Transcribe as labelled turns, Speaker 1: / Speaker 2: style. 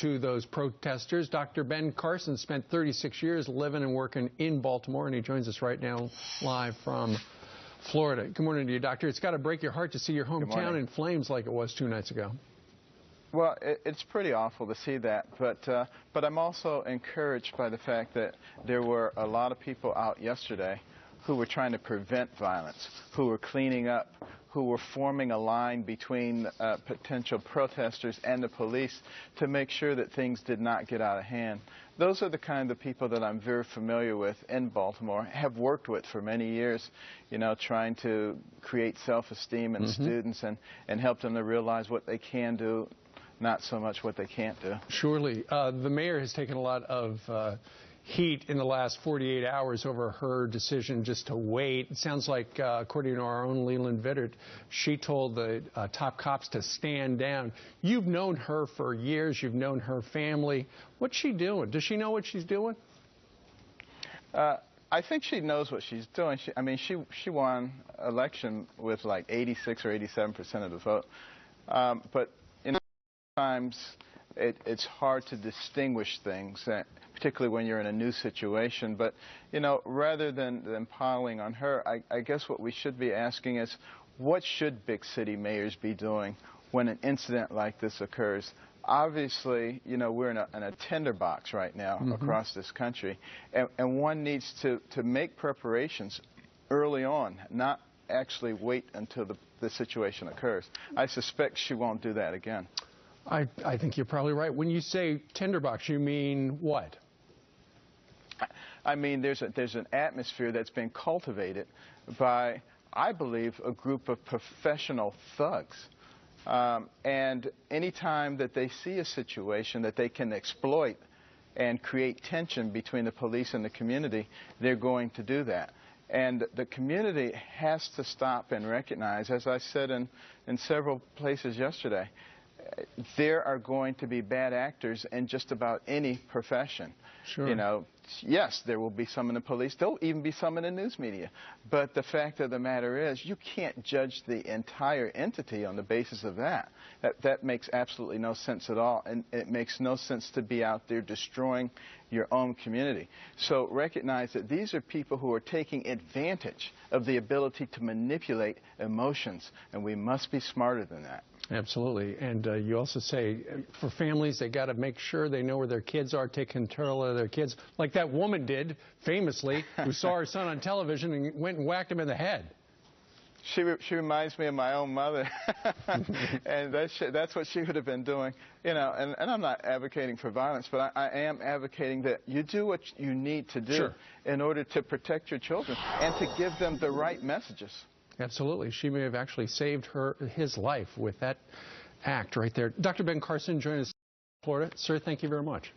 Speaker 1: to those protesters. Dr. Ben Carson spent 36 years living and working in Baltimore, and he joins us right now live from Florida. Good morning to you, Doctor. It's got to break your heart to see your hometown in flames like it was 2 nights ago.
Speaker 2: Well, it's pretty awful to see that, but I'm also encouraged by the fact that there were a lot of people out yesterday who were trying to prevent violence, who were cleaning up, who were forming a line between potential protesters and the police to make sure that things did not get out of hand. Those are the kind of people that I'm very familiar with in Baltimore, have worked with for many years, you know, trying to create self-esteem in students and help them to realize what they can do, not so much what they can't do.
Speaker 1: Surely. The mayor has taken a lot of heat in the last 48 hours over her decision just to wait. It sounds like, according to our own Leland Vittert, she told the top cops to stand down. You've known her for years. You've known her family. What's she doing? Does she know what she's doing?
Speaker 2: I think she knows what she's doing. She won election with like 86 or 87% of the vote. But sometimes it's hard to distinguish things, particularly when you're in a new situation. But, you know, rather than piling on her, I guess what we should be asking is, what should big city mayors be doing when an incident like this occurs? Obviously, you know, we're in a tinderbox right now across this country, and one needs to make preparations early on, not actually wait until the situation occurs. I suspect she won't do that again.
Speaker 1: I think you're probably right. When you say tinderbox, you mean what?
Speaker 2: I mean, there's an atmosphere that's been cultivated by, I believe, a group of professional thugs. And any time that they see a situation that they can exploit and create tension between the police and the community, they're going to do that. And the community has to stop and recognize, as I said in several places yesterday, there are going to be bad actors in just about any profession.
Speaker 1: Sure.
Speaker 2: You know, yes, there will be some in the police. There'll even be some in the news media. But the fact of the matter is, you can't judge the entire entity on the basis of that. That makes absolutely no sense at all. And it makes no sense to be out there destroying your own community. So recognize that these are people who are taking advantage of the ability to manipulate emotions. And we must be smarter than that.
Speaker 1: Absolutely. And you also say for families, they got to make sure they know where their kids are, take control of their kids, like that woman did, famously, who saw her son on television and went and whacked him in the head.
Speaker 2: She reminds me of my own mother, and that's what she would have been doing. You know, and I'm not advocating for violence, but I am advocating that you do what you need to do in order to protect your children and to give them the right messages.
Speaker 1: Absolutely. She may have actually saved his life with that act right there. Dr. Ben Carson joining us in Florida. Sir, thank you very much.